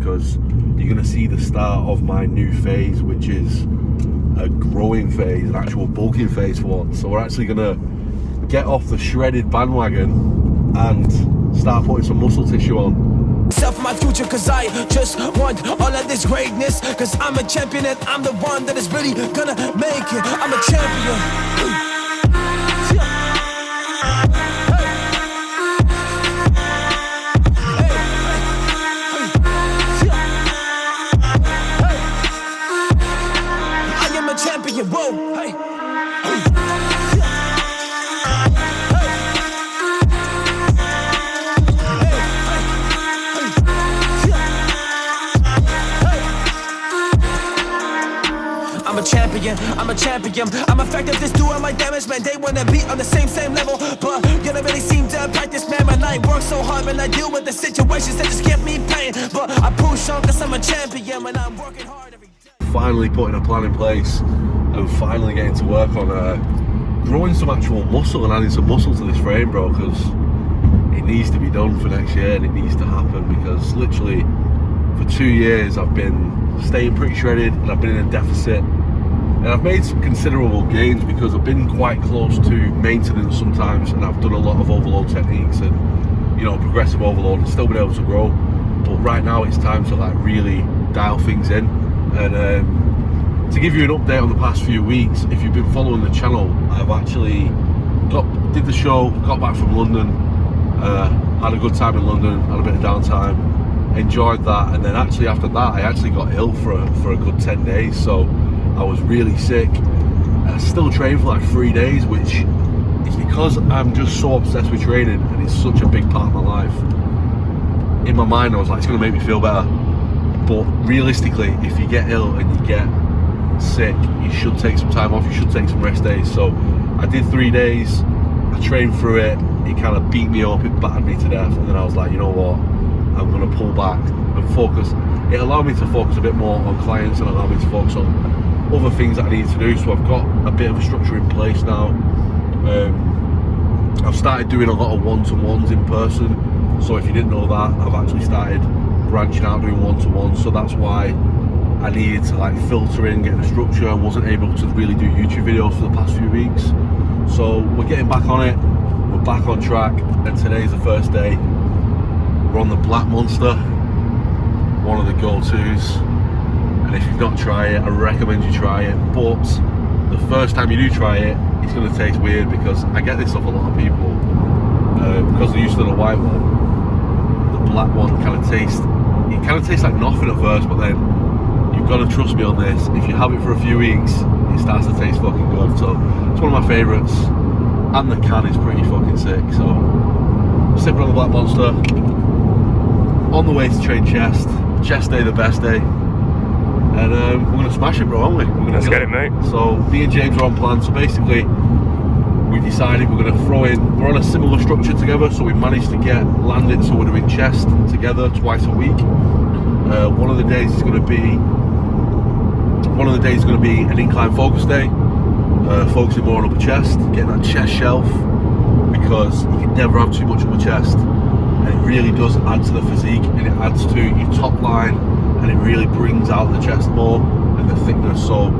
because you're going to see the start of my new phase, which is a growing phase, an actual bulking phase for once. So we're actually going to get off the shredded bandwagon and start putting some muscle tissue on. For my future, cause I just want all of this greatness, cause I'm a champion and I'm the one that is really gonna make it. I'm a champion. I am a champion, whoa, hey. I'm a champion, I'm effective, this doing my damage, man. They wanna be on the same level, but you don't really seem to practice, man. Man, I work so hard, man, I deal with the situations that just give me pain, but I push on cause I'm a champion, and I'm working hard every day. Finally putting a plan in place and finally getting to work on growing some actual muscle and adding some muscle to this frame, bro, because it needs to be done for next year and it needs to happen, because literally for 2 years I've been staying pretty shredded and I've been in a deficit. And I've made some considerable gains because I've been quite close to maintenance sometimes, and I've done a lot of overload techniques and, you know, progressive overload and still been able to grow. But right now it's time to like really dial things in. And to give you an update on the past few weeks, if you've been following the channel, I've actually did the show, got back from London, had a good time in London, had a bit of downtime, enjoyed that, and then actually after that I actually got ill for a good 10 days. So I was really sick. I still trained for like 3 days, which is because I'm just so obsessed with training and it's such a big part of my life. In my mind I was like, it's going to make me feel better, but realistically if you get ill and you get sick, you should take some time off, you should take some rest days. So I did 3 days, I trained through it, it kind of beat me up, it battered me to death, and then I was like, you know what, I'm going to pull back and focus. It allowed me to focus a bit more on clients and allowed me to focus on other things that I need to do. So I've got a bit of a structure in place now. I've started doing a lot of one-to-ones in person, so if you didn't know that, I've actually started branching out doing one-to-ones. So that's why I needed to like filter in, get a structure, and wasn't able to really do YouTube videos for the past few weeks. So we're getting back on it, we're back on track, and today's the first day. We're on the Black Monster, one of the go-tos. And if you've not tried it, I recommend you try it. But the first time you do try it, it's going to taste weird, because I get this off a lot of people. Because they're used to the white one, the black one kind of tastes like nothing at first, but then you've got to trust me on this. If you have it for a few weeks, it starts to taste fucking good. So it's one of my favourites, and the can is pretty fucking sick. So sipping on the Black Monster, on the way to train chest day, the best day. And we're going to smash it, bro, aren't we? Let's get it, mate. So me and James are on plan. So basically, we decided we're going to throw in, we're on a similar structure together, so we managed to get landed, so we're doing chest together twice a week. One of the days is going to be an incline focus day, focusing more on upper chest, getting that chest shelf, because you can never have too much upper chest, and it really does add to the physique, and it adds to your top line, and it really brings out the chest more and the thickness. So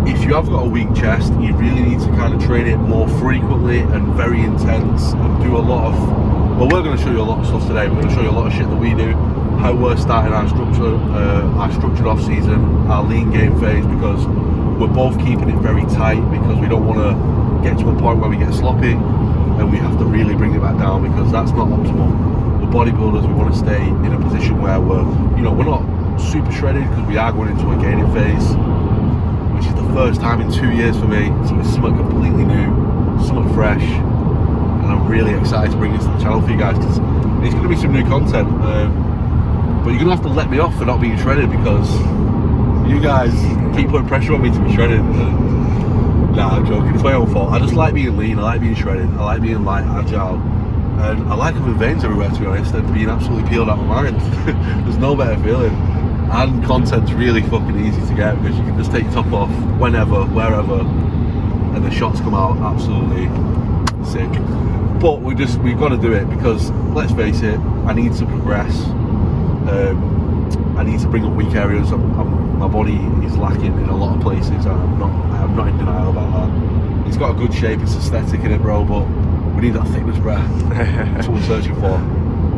if you have got a weak chest, you really need to kind of train it more frequently and very intense, and do a lot of, well, we're going to show you a lot of stuff today. We're going to show you a lot of shit that we do, how we're starting our structured off season, our lean game phase, because we're both keeping it very tight, because we don't want to get to a point where we get sloppy and we have to really bring it back down, because that's not optimal. We're bodybuilders, we want to stay in a position where we're not super shredded, because we are going into a gaining phase, which is the first time in 2 years for me. So it's something completely new, something fresh, and I'm really excited to bring this to the channel for you guys, because it's going to be some new content. But you're going to have to let me off for not being shredded, because you guys keep putting pressure on me to be shredded. Nah, I'm joking, it's my own fault. I just like being lean, I like being shredded, I like being light, agile, and I like having veins everywhere, to be honest, and being absolutely peeled out of my mind. There's no better feeling. And content's really fucking easy to get, because you can just take your top off whenever, wherever, and the shots come out absolutely sick. But we've got to do it, because let's face it, I need to progress. I need to bring up weak areas. My body is lacking in a lot of places, and I'm not in denial about that. It's got a good shape, it's aesthetic in it, bro, but we need that thickness, bro. That's what we're searching for,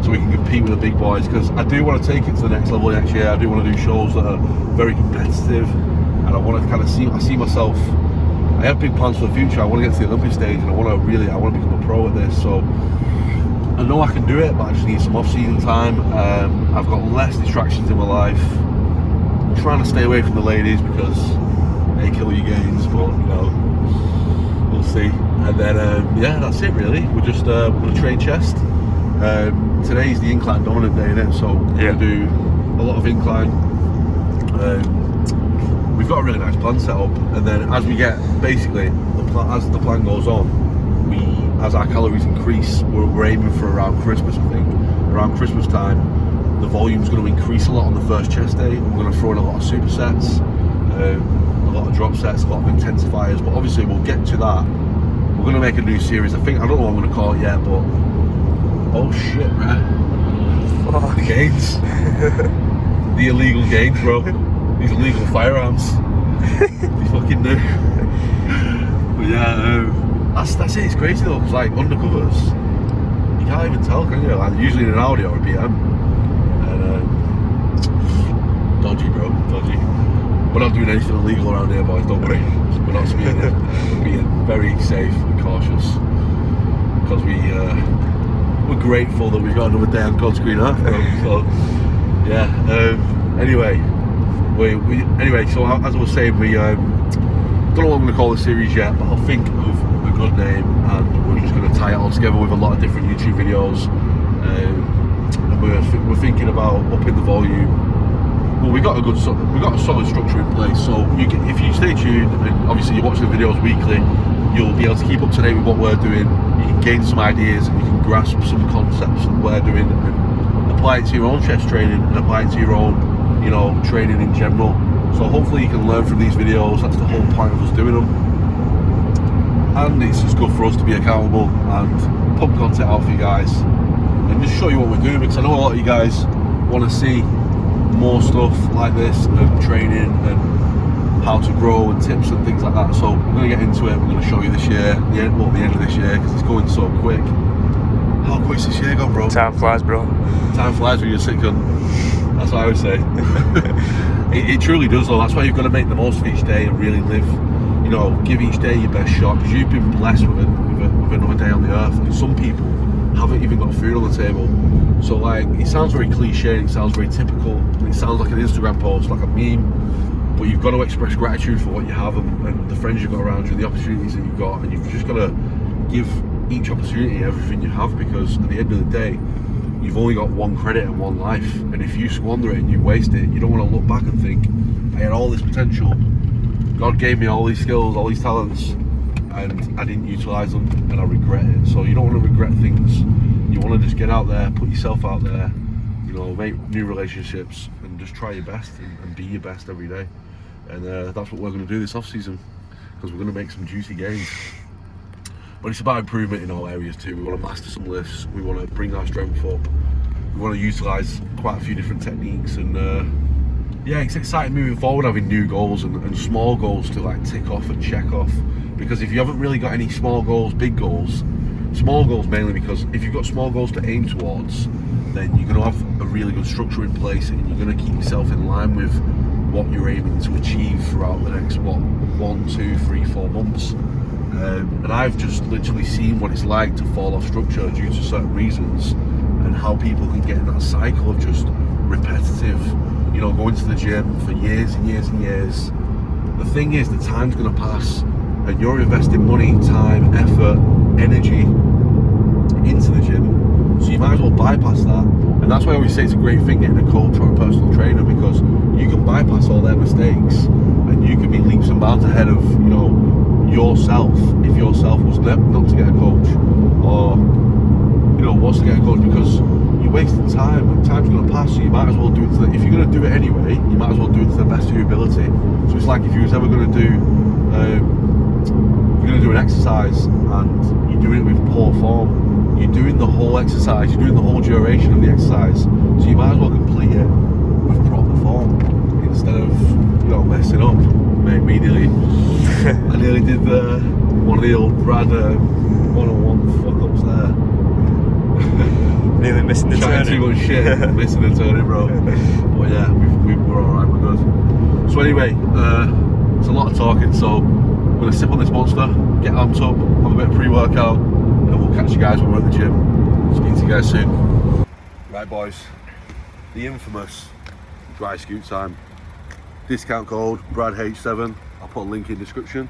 so we can compete with the big boys, because I do want to take it to the next level next year. I do want to do shows that are very competitive, and I want to kind of see myself. I have big plans for the future. I want to get to the Olympic stage, and I want to become a pro at this. So I know I can do it, but I just need some off-season time. I've got less distractions in my life. I'm trying to stay away from the ladies because they kill your gains, but you know, we'll see. And then yeah, that's it really. We're just we're going to train chest. Today's the incline dominant day, innit? So we're going to do a lot of incline. We've got a really nice plan set up, and then as we get, basically, as the plan goes on, as our calories increase, we're aiming for around Christmas, I think. Around Christmas time, the volume's going to increase a lot on the first chest day. We're going to throw in a lot of supersets, a lot of drop sets, a lot of intensifiers, but obviously we'll get to that. We're going to make a new series. I don't know what I'm going to call it yet, but oh shit, man. Fuck. The gains. The illegal gains, bro. These illegal firearms. These fucking new. But yeah, that's it. It's crazy though, because like undercovers, you can't even tell, can you? Like usually in an Audi or a BM. And dodgy, bro, dodgy. We're not doing anything illegal around here, boys. Don't worry. We're not speeding. We're being very safe and cautious, because we're grateful that we've got another day on God's green earth. So yeah. Anyway, so as I was saying, we don't know what I'm going to call the series yet, but I'll think of a good name, and we're just going to tie it all together with a lot of different YouTube videos. And we're thinking about upping the volume. Well, we got a solid structure in place. So if you stay tuned, and obviously you watch the videos weekly, you'll be able to keep up to date with what we're doing. You can gain some ideas, and you can grasp some concepts that we're doing, and apply it to your own chest training, and apply it to your own, training in general. So hopefully you can learn from these videos. That's the whole point of us doing them, and it's just good for us to be accountable and pump content out for you guys, and just show you what we're doing, because I know a lot of you guys want to see more stuff like this, and training and how to grow and tips and things like that. So we're going to get into it. We're going to show you this year, the end of this year, because it's going so quick. How quick's this year gone, bro? Time flies, bro. Time flies when you're sick, gun. That's what I would say. It truly does though. That's why you've got to make the most of each day and really live, give each day your best shot, because you've been blessed with another day on the earth, and some people haven't even got food on the table. So like, it sounds very cliche, it sounds very typical, and it sounds like an Instagram post, like a meme, but you've got to express gratitude for what you have, and the friends you've got around you, the opportunities that you've got, and you've just got to give each opportunity everything you have, because at the end of the day, you've only got one credit and one life, and if you squander it and you waste it, you don't want to look back and think, I had all this potential, God gave me all these skills, all these talents, and I didn't utilise them, and I regret it. So you don't want to regret things. You want to just get out there, put yourself out there, make new relationships, and just try your best and be your best every day. And that's what we're going to do this off season, because we're going to make some juicy gains. But it's about improvement in all areas too. We want to master some lifts, we want to bring our strength up, we want to utilise quite a few different techniques, and yeah, it's exciting moving forward, having new goals and small goals to like tick off and check off. Because if you haven't really got any small goals, big goals, small goals mainly, because if you've got small goals to aim towards, then you're going to have a really good structure in place, and you're going to keep yourself in line with what you're aiming to achieve throughout the next 1, 2, 3, 4 months. And I've just literally seen what it's like to fall off structure due to certain reasons, and how people can get in that cycle of just repetitive, going to the gym for years and years and years. The thing is, the time's going to pass, and you're investing money, time, effort, energy into the gym, so you might as well bypass that. And that's why I always say it's a great thing getting a coach or a personal trainer, because you can bypass all their mistakes, and you can be leaps and bounds ahead of yourself, if yourself was not to get a coach, or was to get a coach, because you're wasting time, and time's going to pass, so you might as well do it if you're going to do it anyway, you might as well do it to the best of your ability. So it's like if you was ever going to do if you're going to do an exercise and you're doing it with poor form, you're doing the whole exercise, you're doing the whole duration of the exercise, so you might as well complete it with proper I nearly did one of the old Brad 101 fuck-ups there. Nearly missing the turn. Too much shit, missing the turning, bro. But yeah, we're alright, we're good. So anyway, it's a lot of talking, so we're going to sip on this monster, get amped up, have a bit of pre-workout, and we'll catch you guys when we're at the gym. Speak to you guys soon. Right boys, the infamous dry scoot time. Discount code BRADH7, I'll put a link in description.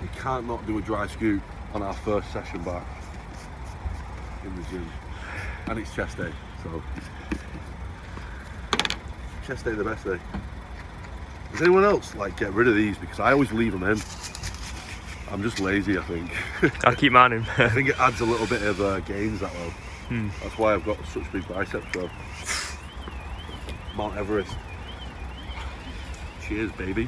We can't not do a dry scoot on our first session back in the gym. And it's chest day, so chest day the best day. Does anyone else like get rid of these? Because I always leave them in. I'm just lazy, I think. I'll keep mine in. I think it adds a little bit of gains that way. That's why I've got such big biceps, bro. Mount Everest. Cheers, baby.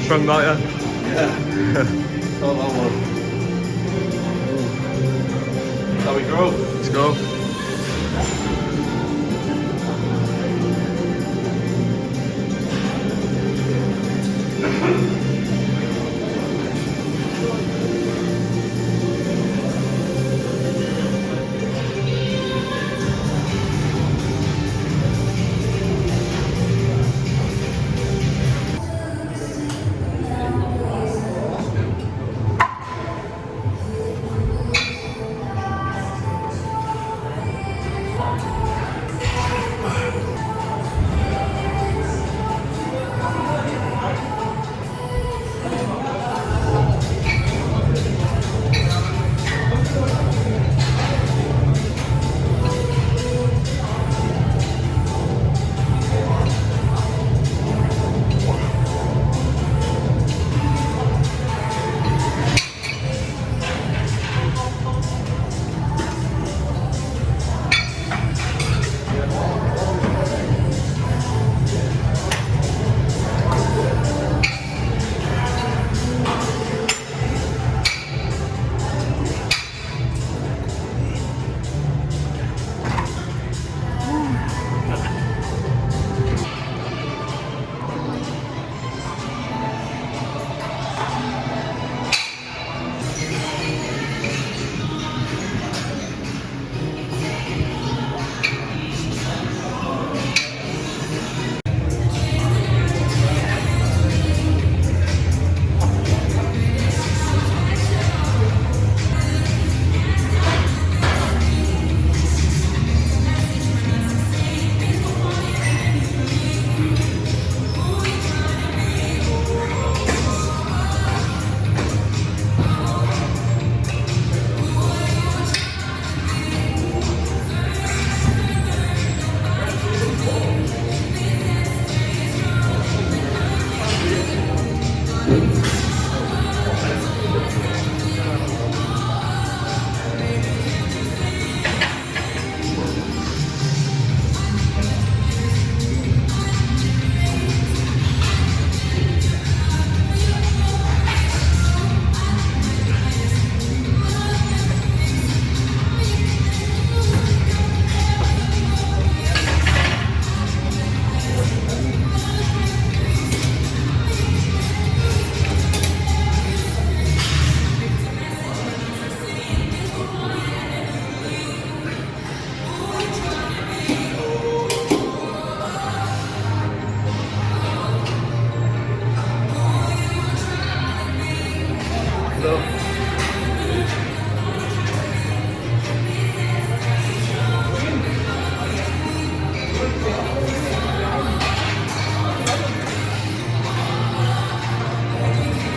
Strong lighter. Yeah. Oh, that one. Shall we go? Let's go.